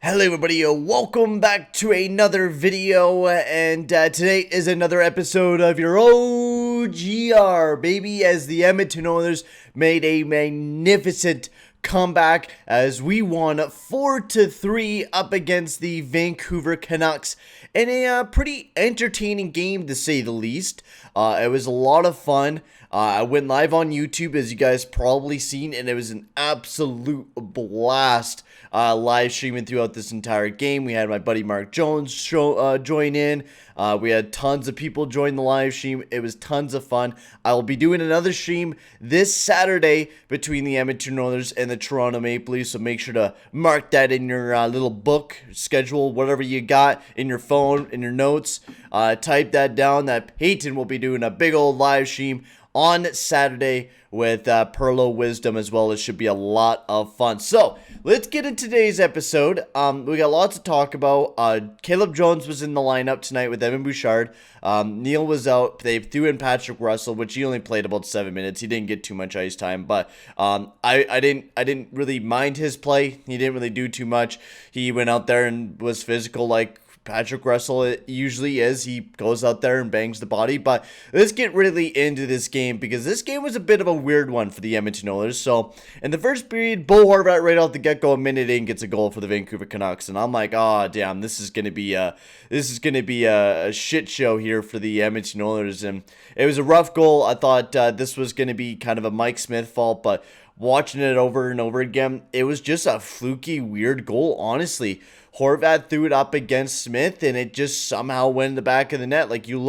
Hello everybody, welcome back to another video, and today is another episode of your OGR, baby, as the Edmonton Oilers made a magnificent comeback as we won 4-3 up against the Vancouver Canucks in a pretty entertaining game, to say the least. It was a lot of fun. I went live on YouTube, as you guys probably seen, and it was an absolute blast live streaming throughout this entire game. We had my buddy Mark Jones join in. We had tons of people join the live stream. It was tons of fun. I will be doing another stream this Saturday between the Edmonton Oilers and the Toronto Maple Leafs, so make sure to mark that in your little book, schedule, whatever you got in your phone, in your notes. Type that down, that Peyton will be doing a big old live stream on Saturday with Perlo Wisdom as well. It should be a lot of fun. So let's get into today's episode. We got lots to talk about. Caleb Jones was in the lineup tonight with Evan Bouchard. Neil was out. They threw in Patrick Russell, which he only played about 7 minutes. He didn't get too much ice time, but I didn't really mind his play. He didn't really do too much. He went out there and was physical like Patrick Russell usually is. He goes out there and bangs the body. But let's get really into this game, because this game was a bit of a weird one for the Edmonton Oilers. So in the first period, Bo Horvat right off the get-go, a minute in, gets a goal for the Vancouver Canucks, and I'm like, oh damn, this is gonna be a shit show here for the Edmonton Oilers. And it was a rough goal. I thought this was gonna be kind of a Mike Smith fault, but watching it over and over again, it was just a fluky, weird goal, honestly. Horvat threw it up against Smith, and it just somehow went in the back of the net. Like, you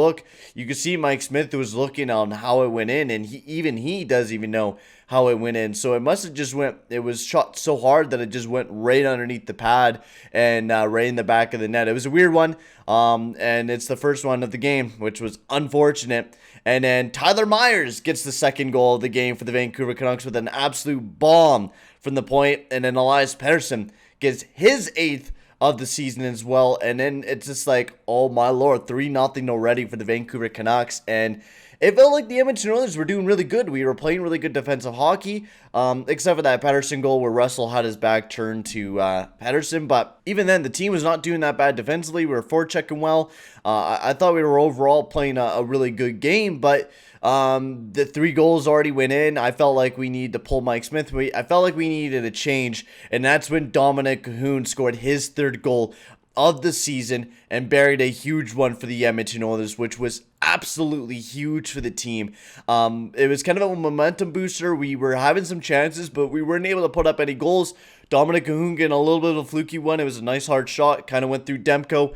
can see Mike Smith was looking on how it went in, and he doesn't even know how it went in. So it must have just it was shot so hard that it just went right underneath the pad and right in the back of the net. It was a weird one, and it's the first one of the game, which was unfortunate. And then Tyler Myers gets the second goal of the game for the Vancouver Canucks with an absolute bomb from the point, and then Elias Pettersson gets his 8th of the season as well. And then it's just like, oh my lord, 3-0 already for the Vancouver Canucks. And it felt like the Edmonton Oilers were doing really good. We were playing really good defensive hockey, except for that Pettersson goal where Russell had his back turned to Pettersson. But even then, the team was not doing that bad defensively. We were forechecking well. I thought we were overall playing a really good game, but the 3 goals already went in. I felt like we needed to pull Mike Smith. I felt like we needed a change, and that's when Dominic Cahoon scored his 3rd goal of the season and buried a huge one for the Edmonton Oilers, which was absolutely huge for the team. It was kind of a momentum booster. We were having some chances, but we weren't able to put up any goals. Dominic Cahoon getting a little bit of a fluky one. It was a nice hard shot. Kind of went through Demko.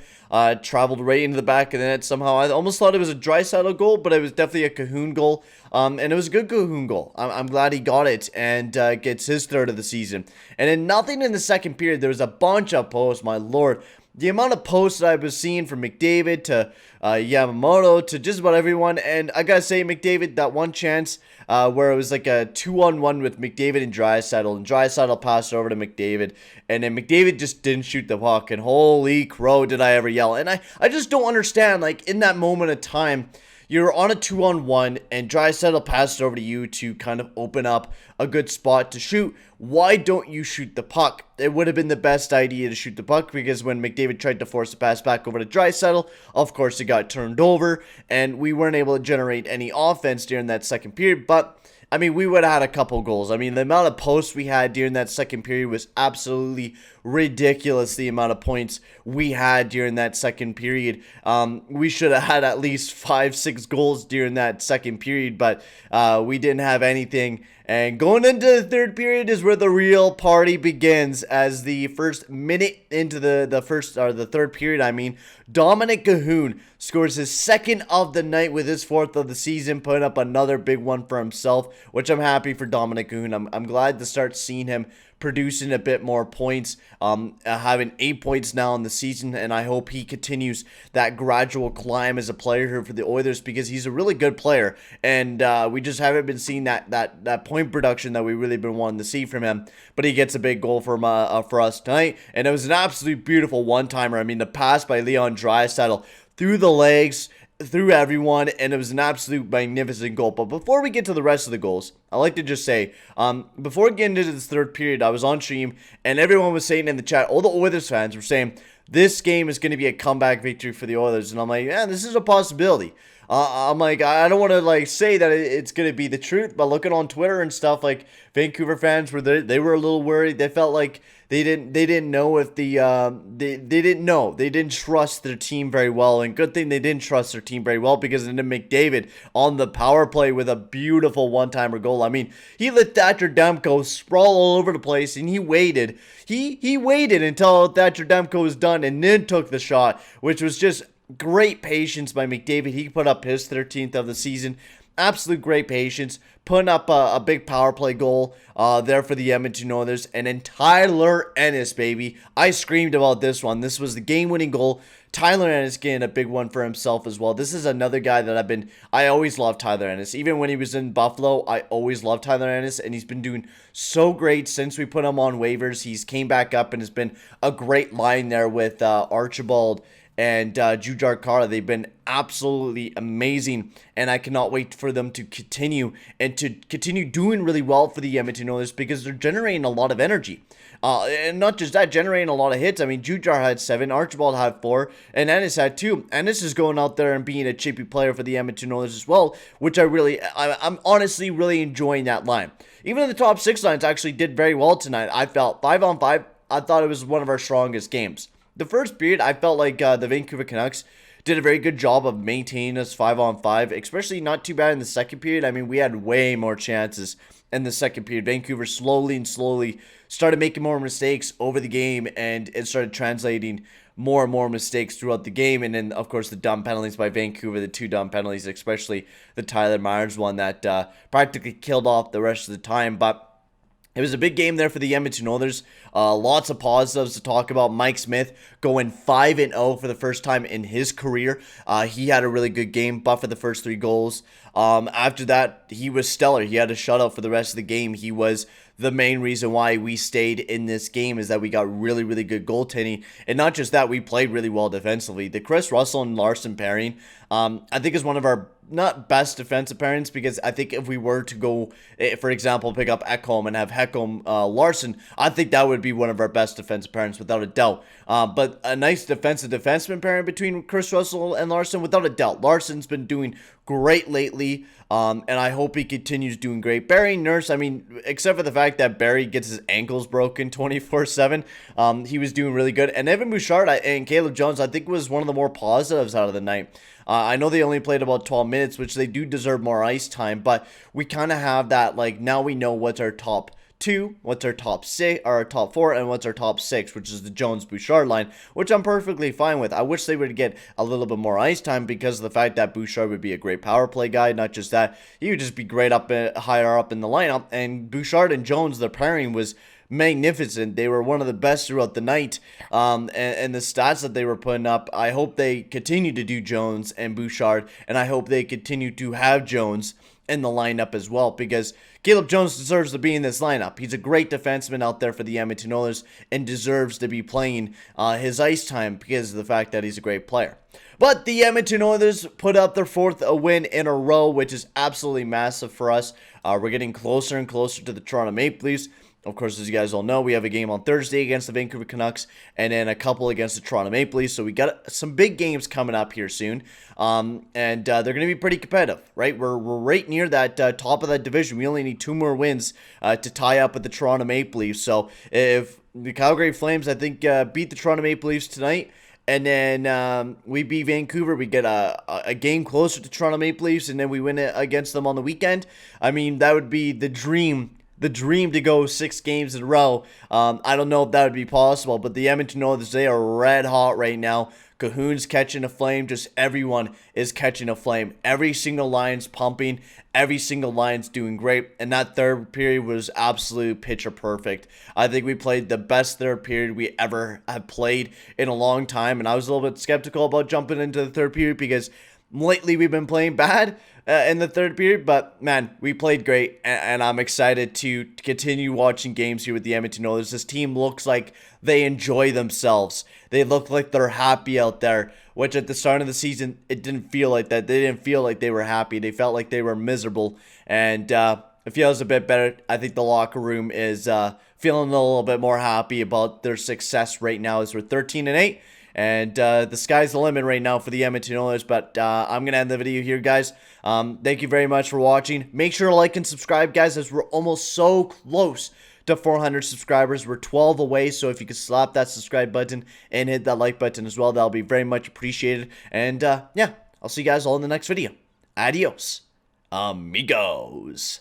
Traveled right into the back of the net somehow. I almost thought it was a Draisaitl goal, but it was definitely a Cahoon goal. And it was a good Cahoon goal. I'm glad he got it and gets his 3rd of the season. And then nothing in the second period. There was a bunch of posts, my lord. The amount of posts that I was seeing from McDavid to Yamamoto to just about everyone. And I gotta say, McDavid, that one chance where it was like a 2-on-1 with McDavid and Draisaitl, and Draisaitl passed over to McDavid, and then McDavid just didn't shoot the puck, and holy crow did I ever yell. And I just don't understand, like, in that moment of time, you're on a 2-on-1, and Draisaitl passed over to you to kind of open up a good spot to shoot. Why don't you shoot the puck? It would have been the best idea to shoot the puck, because when McDavid tried to force the pass back over to Draisaitl, of course it got turned over, and we weren't able to generate any offense during that second period. But I mean, we would have had a couple goals. I mean, the amount of posts we had during that second period was absolutely ridiculous, the amount of points we had during that second period. We should have had at least 5-6 goals during that second period, but we didn't have anything. And going into the 3rd period is where the real party begins, as the first minute into the 3rd period, I mean, Dominic Cahoon scores his 2nd of the night with his 4th of the season, putting up another big one for himself, which I'm happy for Dominic Cahoon. I'm glad to start seeing him producing a bit more points, having 8 points now in the season, and I hope he continues that gradual climb as a player here for the Oilers, because he's a really good player, and we just haven't been seeing that point production that we really been wanting to see from him. But he gets a big goal for us tonight, and it was an absolute beautiful one-timer. I mean, the pass by Leon Draisaitl through the legs through everyone, and it was an absolute magnificent goal. But before we get to the rest of the goals, I like to just say, before getting into this third period, I was on stream, and everyone was saying in the chat, all the Oilers fans were saying, this game is going to be a comeback victory for the Oilers. And I'm like, yeah, this is a possibility. I'm like, I don't want to like say that it's going to be the truth, but looking on Twitter and stuff, like Vancouver fans were there, they were a little worried. They felt like they didn't know if they didn't trust their team very well, and good thing they didn't trust their team very well, because then McDavid on the power play with a beautiful one-timer goal. I mean, he let Thatcher Demko sprawl all over the place, and he waited. He waited until Thatcher Demko was done and then took the shot, which was just great patience by McDavid. He put up his 13th of the season. Absolute great patience, putting up a big power play goal there for the Edmonton Oilers. And then Tyler Ennis, baby. I screamed about this one. This was the game-winning goal. Tyler Ennis getting a big one for himself as well. This is another guy that I always loved Tyler Ennis. Even when he was in Buffalo, I always loved Tyler Ennis, and he's been doing so great since we put him on waivers. He's came back up and has been a great line there with Archibald and Jujar Kara. They've been absolutely amazing, and I cannot wait for them to continue doing really well for the Edmonton Oilers, because they're generating a lot of energy. And not just that, generating a lot of hits. I mean, Jujar had 7, Archibald had 4, and Ennis had 2. Ennis is going out there and being a chippy player for the Edmonton Oilers as well, which I'm honestly really enjoying that line. Even the top 6 lines actually did very well tonight. I felt 5-on-5, I thought it was one of our strongest games. The first period, I felt like the Vancouver Canucks did a very good job of maintaining us 5-on-5, especially not too bad in the second period. I mean, we had way more chances in the second period. Vancouver slowly started making more mistakes over the game, and it started translating more and more mistakes throughout the game. And then, of course, the dumb penalties by Vancouver, the 2 dumb penalties, especially the Tyler Myers one that practically killed off the rest of the time. But it was a big game there for the Edmonton Oilers. Lots of positives to talk about. Mike Smith going 5-0 for the first time in his career. He had a really good game, but for the first 3 goals. After that, he was stellar. He had a shutout for the rest of the game. He was the main reason why we stayed in this game, is that we got really, really good goaltending. And not just that, we played really well defensively. The Chris Russell and Larson pairing, I think is one of our not best defensive pairings, because I think if we were to go, for example, pick up Ekholm and have Ekholm Larson, I think that would be one of our best defensive pairings without a doubt. But a nice defenseman pairing between Chris Russell and Larson, without a doubt. Larson's been doing great lately, and I hope he continues doing great. Barry Nurse, I mean, except for the fact that Barry gets his ankles broken 24/7, he was doing really good. And Evan Bouchard and Caleb Jones, I think, was one of the more positives out of the night. I know they only played about 12 minutes, which they do deserve more ice time, but we kind of have that, like, now we know what's our top 2, what's our top 6, or our top 4, and what's our top 6, which is the Jones-Bouchard line, which I'm perfectly fine with. I wish they would get a little bit more ice time, because of the fact that Bouchard would be a great power play guy. Not just that, he would just be great higher up in the lineup, and Bouchard and Jones, their pairing was magnificent. They were one of the best throughout the night, and the stats that they were putting up, I hope they continue to do Jones and Bouchard, and I hope they continue to have Jones in the lineup as well, because Caleb Jones deserves to be in this lineup. He's a great defenseman out there for the Edmonton Oilers, and deserves to be playing his ice time, because of the fact that he's a great player. But the Edmonton Oilers put up their 4th win in a row, which is absolutely massive for us. We're getting closer and closer to the Toronto Maple Leafs. Of course, as you guys all know, we have a game on Thursday against the Vancouver Canucks, and then a couple against the Toronto Maple Leafs. So we got some big games coming up here soon, and they're going to be pretty competitive, right? We're right near that top of that division. We only need 2 more wins to tie up with the Toronto Maple Leafs. So if the Calgary Flames, I think, beat the Toronto Maple Leafs tonight, and then we beat Vancouver, we get a game closer to Toronto Maple Leafs, and then we win it against them on the weekend. I mean, that would be the dream. The dream to go 6 games in a row. I don't know if that would be possible, but the Edmonton Oilers, they are red hot right now. Cahoon's catching a flame. Just everyone is catching a flame. Every single line's pumping. Every single line's doing great. And that third period was absolute picture perfect. I think we played the best third period we ever have played in a long time. And I was a little bit skeptical about jumping into the third period, because lately we've been playing bad in the third period, but man, we played great, and I'm excited to continue watching games here with the Edmonton Oilers. This team looks like they enjoy themselves. They look like they're happy out there, which at the start of the season, it didn't feel like that. They didn't feel like they were happy. They felt like they were miserable, and it feels a bit better. I think the locker room is feeling a little bit more happy about their success right now as we're 13-8. And the sky's the limit right now for the Edmonton Oilers. But I'm going to end the video here, guys. Thank you very much for watching. Make sure to like and subscribe, guys, as we're almost so close to 400 subscribers. We're 12 away, so if you could slap that subscribe button and hit that like button as well, that'll be very much appreciated. And yeah, I'll see you guys all in the next video. Adios, amigos.